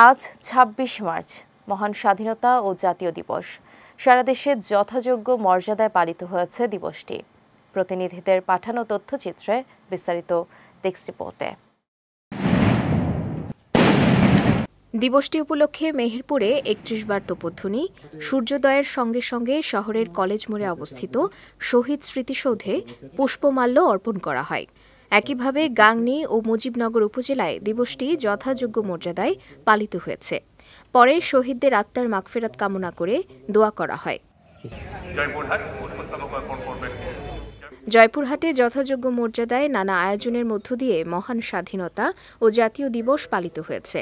আজ ২৬ মার্চ মহান স্বাধীনতা ও জাতীয় দিবস। সারা দেশে যথাযোগ্য মর্যাদায় পালিত হয়েছে দিবসটি। প্রতিনিধিদের পাঠানো তথ্যচিত্রে বিস্তারিত টেক্সট রিপোর্টে। দিবসটি উপলক্ষে মেহেরপুরে ৩১ বার তোপধ্বনি, সূর্যোদয়ের সঙ্গে সঙ্গে শহরের কলেজ মোড়ে অবস্থিত শহীদ স্মৃতিসৌধে পুষ্পমাল্য অর্পণ করা হয়। একইভাবে গাংনী ও মুজিবনগর উপজেলায় দিবসটি যথাযোগ্য মর্যাদায় পালিত হয়েছে। পরে শহীদদের আত্মার মাগফিরাত কামনা করে দোয়া করা হয়। জয়পুরহাটে যথাযোগ্য মর্যাদায় নানা আয়োজনের মধ্য দিয়ে মহান স্বাধীনতা ও জাতীয় দিবস পালিত হয়েছে।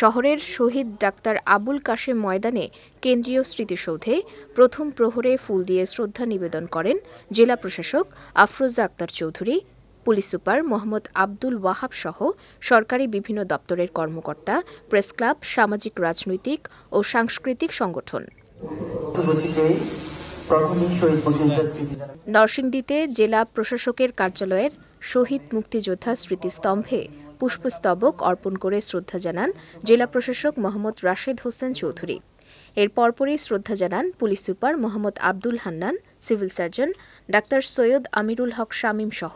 শহরের শহীদ ডাক্তার আবুল কাশেম ময়দানে কেন্দ্রীয় স্মৃতিসৌধে প্রথম প্রহরে ফুল দিয়ে শ্রদ্ধা নিবেদন করেন জেলা প্রশাসক আফরোজা আক্তার চৌধুরী, পুলিশ সুপার মোহাম্মদ আব্দুল ওয়াহাব সহ সরকারি বিভিন্ন দপ্তরের কর্মকর্তা, প্রেস ক্লাব, সামাজিক, রাজনৈতিক ও সাংস্কৃতিক সংগঠন। নরসিংদীতে জেলা প্রশাসকের কার্যালয়ের শহীদ মুক্তিযোদ্ধা স্মৃতিস্তম্ভে পুষ্পস্তবক অর্পণ করে শ্রদ্ধা জানান জেলা প্রশাসক মোহাম্মদ রাশেদ হোসেন চৌধুরী। এর পরপরই শ্রদ্ধা জানান police super Mohammad Abdul Hannan, civil surgeon doctor Syed Amirul Haque Shamim সহ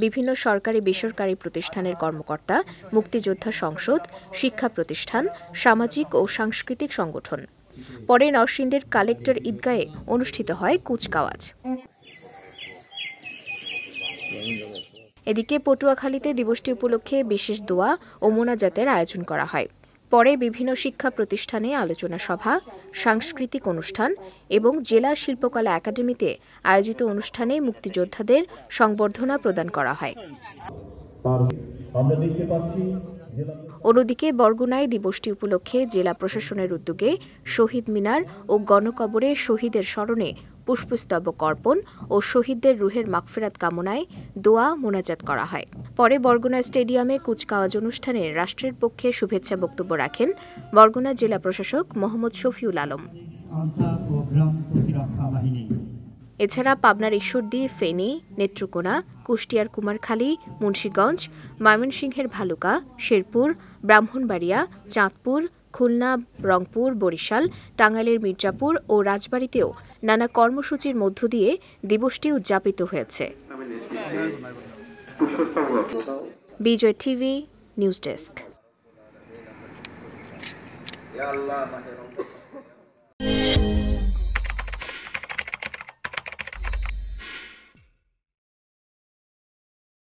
বিভিন্ন সরকারি বেসরকারি প্রতিষ্ঠানের কর্মকর্তা, মুক্তিযোদ্ধা সংসদ, শিক্ষা প্রতিষ্ঠান, সামাজিক ও সাংস্কৃতিক সংগঠন। পরে নরসিংদীর কালেক্টর ঈদগাহে অনুষ্ঠিত হয় কুচকাওয়াজ। এদিকে পটুয়াখালীতে দিবসটি উপলক্ষে বিশেষ দোয়া ও মোনাজাতের আয়োজন করা হয়। পরে বিভিন্ন শিক্ষা প্রতিষ্ঠানে আলোচনা সভা, সাংস্কৃতিক অনুষ্ঠান এবং জেলা শিল্পকলা একাডেমিতে আয়োজিত অনুষ্ঠানে মুক্তিযোদ্ধাদের সংবর্ধনা প্রদান করা হয়। অন্যদিকে বরগুনায় দিবসটি উপলক্ষে জেলা প্রশাসনের উদ্যোগে শহীদ মিনার ও গণকবরে শহীদের স্মরণে পুষ্পস্তবক অর্পণ ও শহীদদের রুহের মাগফিরাত কামনায় দোয়া মোনাজাত করা হয়। পরে বরগুনা স্টেডিয়ামে কুচকাওয়াজ অনুষ্ঠানে রাষ্ট্রের পক্ষে শুভেচ্ছা বক্তব্য রাখেন বরগুনা জেলা প্রশাসক মোহাম্মদ শফিউল আলম। এছাড়া পাবনার ঈশ্বরদী, ফেনী, নেত্রকোনা, কুষ্টিয়ার কুমারখালী, মুন্সিগঞ্জ, ময়মনসিংহের ভালুকা, শেরপুর, ব্রাহ্মণবাড়িয়া, চাঁদপুর, খুলনা, রংপুর, বরিশাল, টাঙ্গাইলের মির্জাপুর ও রাজবাড়ীতেও নানা কর্মসূচির মধ্য দিয়ে দিবসটি উদযাপিত হয়েছে। বিজয় টিভি নিউজ ডেস্ক।